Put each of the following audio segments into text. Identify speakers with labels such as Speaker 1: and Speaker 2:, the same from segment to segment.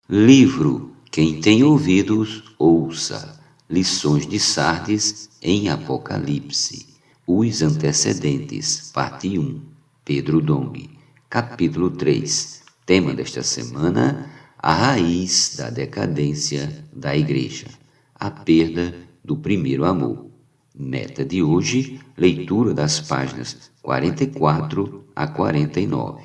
Speaker 1: Livro Quem tem ouvidos, ouça. Lições de Sardes em Apocalipse. Os antecedentes. Parte 1. Pedro Dong. Capítulo 3. Tema desta semana: a raiz da decadência da Igreja. A perda do primeiro amor. Meta de hoje: leitura das páginas 44 a 49.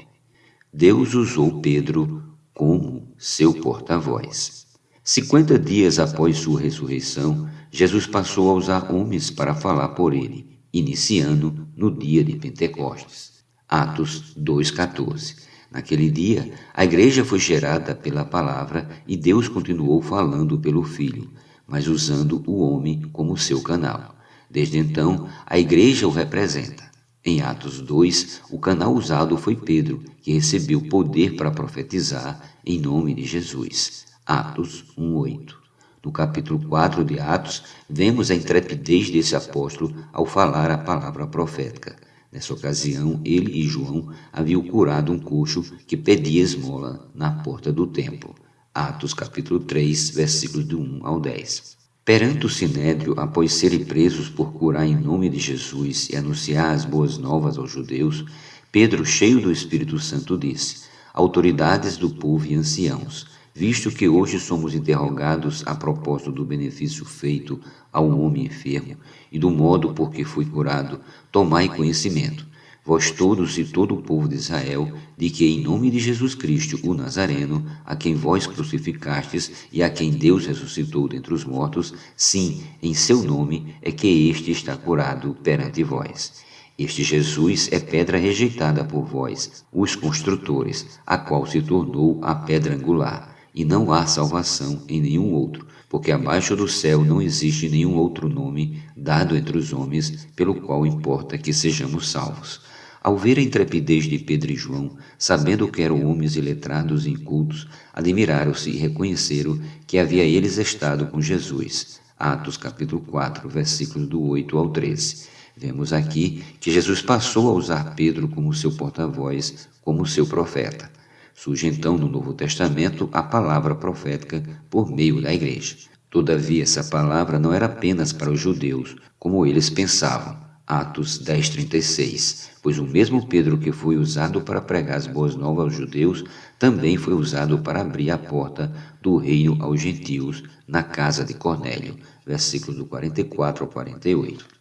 Speaker 1: Deus usou Pedro como seu porta-voz. 50 dias após sua ressurreição, Jesus passou a usar homens para falar por ele, iniciando no dia de Pentecostes. Atos 2,14. Naquele dia, a igreja foi gerada pela palavra e Deus continuou falando pelo Filho, mas usando o homem como seu canal. Desde então, a igreja o representa. Em Atos 2, o canal usado foi Pedro, que recebeu poder para profetizar em nome de Jesus. Atos 1:8. No capítulo 4 de Atos, vemos a intrepidez desse apóstolo ao falar a palavra profética. Nessa ocasião, ele e João haviam curado um coxo que pedia esmola na porta do templo. Atos capítulo 3, versículos do 1 ao 10. Perante o Sinédrio, após serem presos por curar em nome de Jesus e anunciar as boas novas aos judeus, Pedro, cheio do Espírito Santo, disse: autoridades do povo e anciãos, visto que hoje somos interrogados a propósito do benefício feito ao homem enfermo e do modo por que foi curado, tomai conhecimento, vós todos e todo o povo de Israel, de que em nome de Jesus Cristo, o Nazareno, a quem vós crucificastes e a quem Deus ressuscitou dentre os mortos, sim, em seu nome é que este está curado perante vós. Este Jesus é pedra rejeitada por vós, os construtores, a qual se tornou a pedra angular, e não há salvação em nenhum outro, porque abaixo do céu não existe nenhum outro nome dado entre os homens, pelo qual importa que sejamos salvos. Ao ver a intrepidez de Pedro e João, sabendo que eram homens iletrados e incultos, admiraram-se e reconheceram que havia eles estado com Jesus. Atos capítulo 4, versículos do 8 ao 13. Vemos aqui que Jesus passou a usar Pedro como seu porta-voz, como seu profeta. Surge então no Novo Testamento a palavra profética por meio da igreja. Todavia, essa palavra não era apenas para os judeus, como eles pensavam. Atos 10:36, pois o mesmo Pedro que foi usado para pregar as boas novas aos judeus, também foi usado para abrir a porta do reino aos gentios na casa de Cornélio, versículos do 44 ao 48.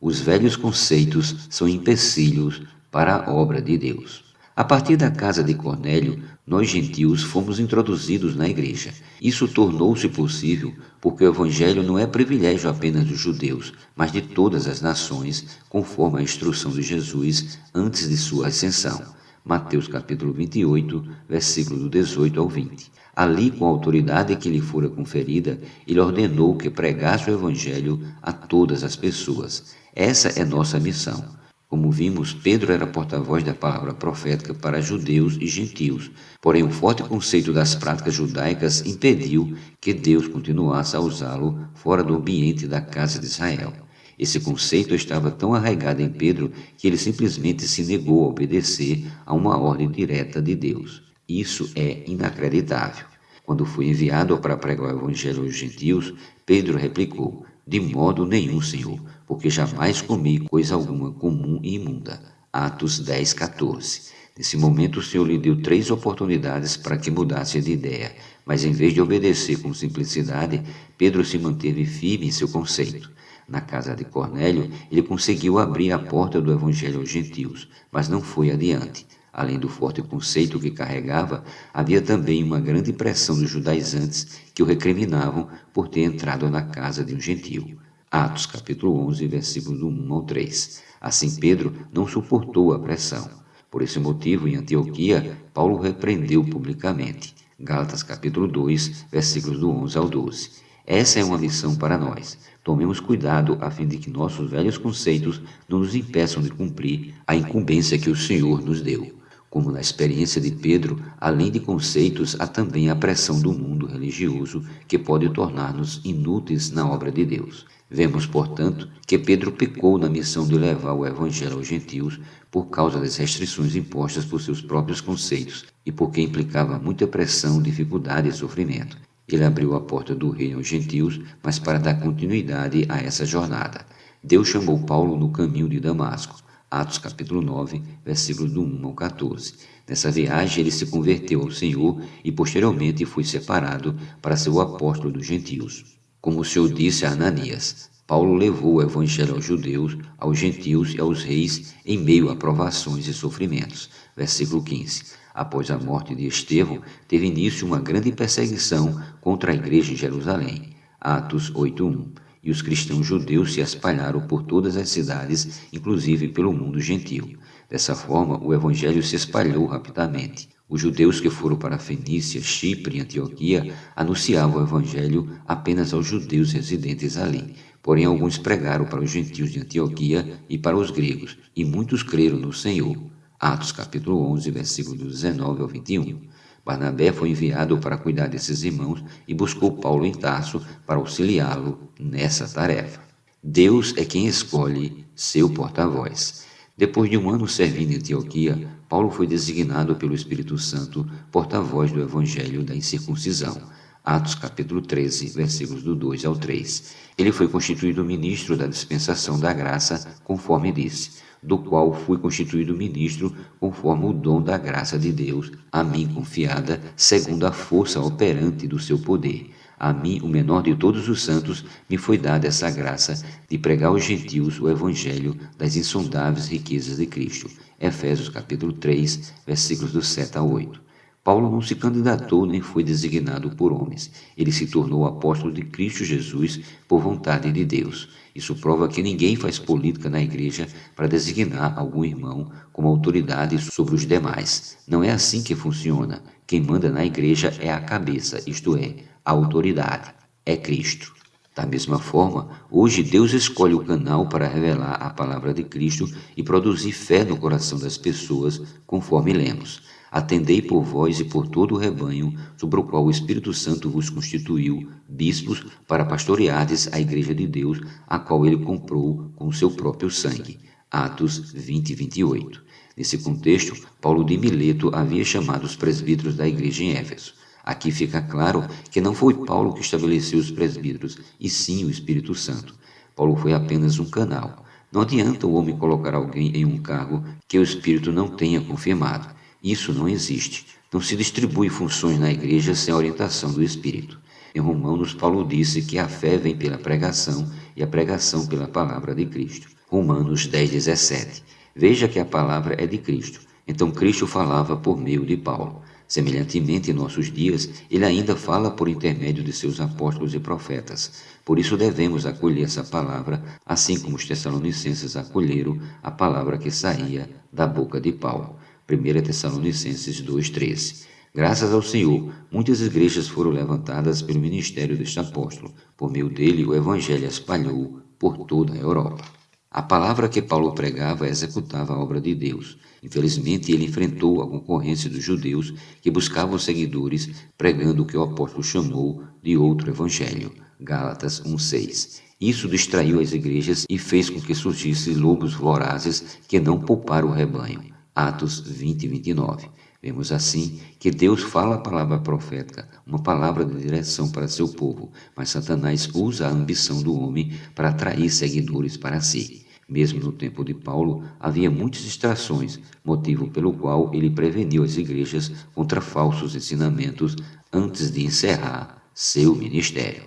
Speaker 1: Os velhos conceitos são empecilhos para a obra de Deus. A partir da casa de Cornélio, nós gentios fomos introduzidos na igreja. Isso tornou-se possível porque o evangelho não é privilégio apenas dos judeus, mas de todas as nações, conforme a instrução de Jesus antes de sua ascensão. Mateus capítulo 28, versículo do 18 ao 20. Ali, com a autoridade que lhe fora conferida, ele ordenou que pregasse o evangelho a todas as pessoas. Essa é nossa missão. Como vimos, Pedro era porta-voz da palavra profética para judeus e gentios, porém o forte conceito das práticas judaicas impediu que Deus continuasse a usá-lo fora do ambiente da casa de Israel. Esse conceito estava tão arraigado em Pedro que ele simplesmente se negou a obedecer a uma ordem direta de Deus. Isso é inacreditável. Quando foi enviado para pregar o evangelho aos gentios, Pedro replicou: de modo nenhum, Senhor, porque jamais comi coisa alguma comum e imunda. Atos 10:14. Nesse momento o Senhor lhe deu 3 oportunidades para que mudasse de ideia, mas em vez de obedecer com simplicidade, Pedro se manteve firme em seu conceito. Na casa de Cornélio, ele conseguiu abrir a porta do evangelho aos gentios, mas não foi adiante. Além do forte conceito que carregava, havia também uma grande pressão dos judaizantes que o recriminavam por ter entrado na casa de um gentio. Atos capítulo 11, versículos do 1 ao 3. Assim Pedro não suportou a pressão. Por esse motivo, em Antioquia, Paulo o repreendeu publicamente. Gálatas capítulo 2, versículos do 11 ao 12. Essa é uma lição para nós. Tomemos cuidado a fim de que nossos velhos conceitos não nos impeçam de cumprir a incumbência que o Senhor nos deu. Como na experiência de Pedro, além de conceitos, há também a pressão do mundo religioso que pode tornar-nos inúteis na obra de Deus. Vemos, portanto, que Pedro pecou na missão de levar o Evangelho aos gentios por causa das restrições impostas por seus próprios conceitos e porque implicava muita pressão, dificuldade e sofrimento. Ele abriu a porta do reino aos gentios, mas para dar continuidade a essa jornada. Deus chamou Paulo no caminho de Damasco. Atos capítulo 9, versículos do 1 ao 14. Nessa viagem ele se converteu ao Senhor e posteriormente foi separado para ser o apóstolo dos gentios. Como o Senhor disse a Ananias, Paulo levou o evangelho aos judeus, aos gentios e aos reis em meio a provações e sofrimentos. Versículo 15. Após a morte de Estevão, teve início uma grande perseguição contra a igreja em Jerusalém. Atos 8:1. E os cristãos judeus se espalharam por todas as cidades, inclusive pelo mundo gentil. Dessa forma, o evangelho se espalhou rapidamente. Os judeus que foram para Fenícia, Chipre e Antioquia anunciavam o evangelho apenas aos judeus residentes ali. Porém, alguns pregaram para os gentios de Antioquia e para os gregos, e muitos creram no Senhor. Atos capítulo 11, versículos 19 ao 21. Barnabé foi enviado para cuidar desses irmãos e buscou Paulo em Tarso para auxiliá-lo nessa tarefa. Deus é quem escolhe seu porta-voz. Depois de um ano servindo em Antioquia, Paulo foi designado pelo Espírito Santo porta-voz do Evangelho da Incircuncisão. Atos capítulo 13, versículos do 2 ao 3. Ele foi constituído ministro da dispensação da graça, conforme disse, do qual fui constituído ministro conforme o dom da graça de Deus, a mim confiada, segundo a força operante do seu poder. A mim, o menor de todos os santos, me foi dada essa graça de pregar aos gentios o evangelho das insondáveis riquezas de Cristo. Efésios capítulo 3, versículos do 7 ao 8. Paulo não se candidatou nem foi designado por homens. Ele se tornou apóstolo de Cristo Jesus por vontade de Deus. Isso prova que ninguém faz política na igreja para designar algum irmão como autoridade sobre os demais. Não é assim que funciona. Quem manda na igreja é a cabeça, isto é, a autoridade. É Cristo. Da mesma forma, hoje Deus escolhe o canal para revelar a palavra de Cristo e produzir fé no coração das pessoas, conforme lemos. Atendei por vós e por todo o rebanho, sobre o qual o Espírito Santo vos constituiu, bispos, para pastoreardes a igreja de Deus, a qual ele comprou com o seu próprio sangue. Atos 20 e 28. Nesse contexto, Paulo de Mileto havia chamado os presbíteros da igreja em Éfeso. Aqui fica claro que não foi Paulo que estabeleceu os presbíteros, e sim o Espírito Santo. Paulo foi apenas um canal. Não adianta o homem colocar alguém em um cargo que o Espírito não tenha confirmado. Isso não existe. Não se distribui funções na igreja sem a orientação do Espírito. Em Romanos, Paulo disse que a fé vem pela pregação e a pregação pela palavra de Cristo. Romanos 10:17. Veja que a palavra é de Cristo. Então Cristo falava por meio de Paulo. Semelhantemente, em nossos dias, ele ainda fala por intermédio de seus apóstolos e profetas. Por isso devemos acolher essa palavra, assim como os tessalonicenses acolheram a palavra que saía da boca de Paulo. 1 Tessalonicenses 2:13. Graças ao Senhor, muitas igrejas foram levantadas pelo ministério deste apóstolo. Por meio dele, o evangelho espalhou por toda a Europa. A palavra que Paulo pregava executava a obra de Deus. Infelizmente, ele enfrentou a concorrência dos judeus que buscavam seguidores, pregando o que o apóstolo chamou de outro evangelho. Gálatas 1:6. Isso distraiu as igrejas e fez com que surgissem lobos vorazes que não pouparam o rebanho. Atos 20 e 29. Vemos assim que Deus fala a palavra profética, uma palavra de direção para seu povo, mas Satanás usa a ambição do homem para atrair seguidores para si. Mesmo no tempo de Paulo, havia muitas distrações, motivo pelo qual ele preveniu as igrejas contra falsos ensinamentos antes de encerrar seu ministério.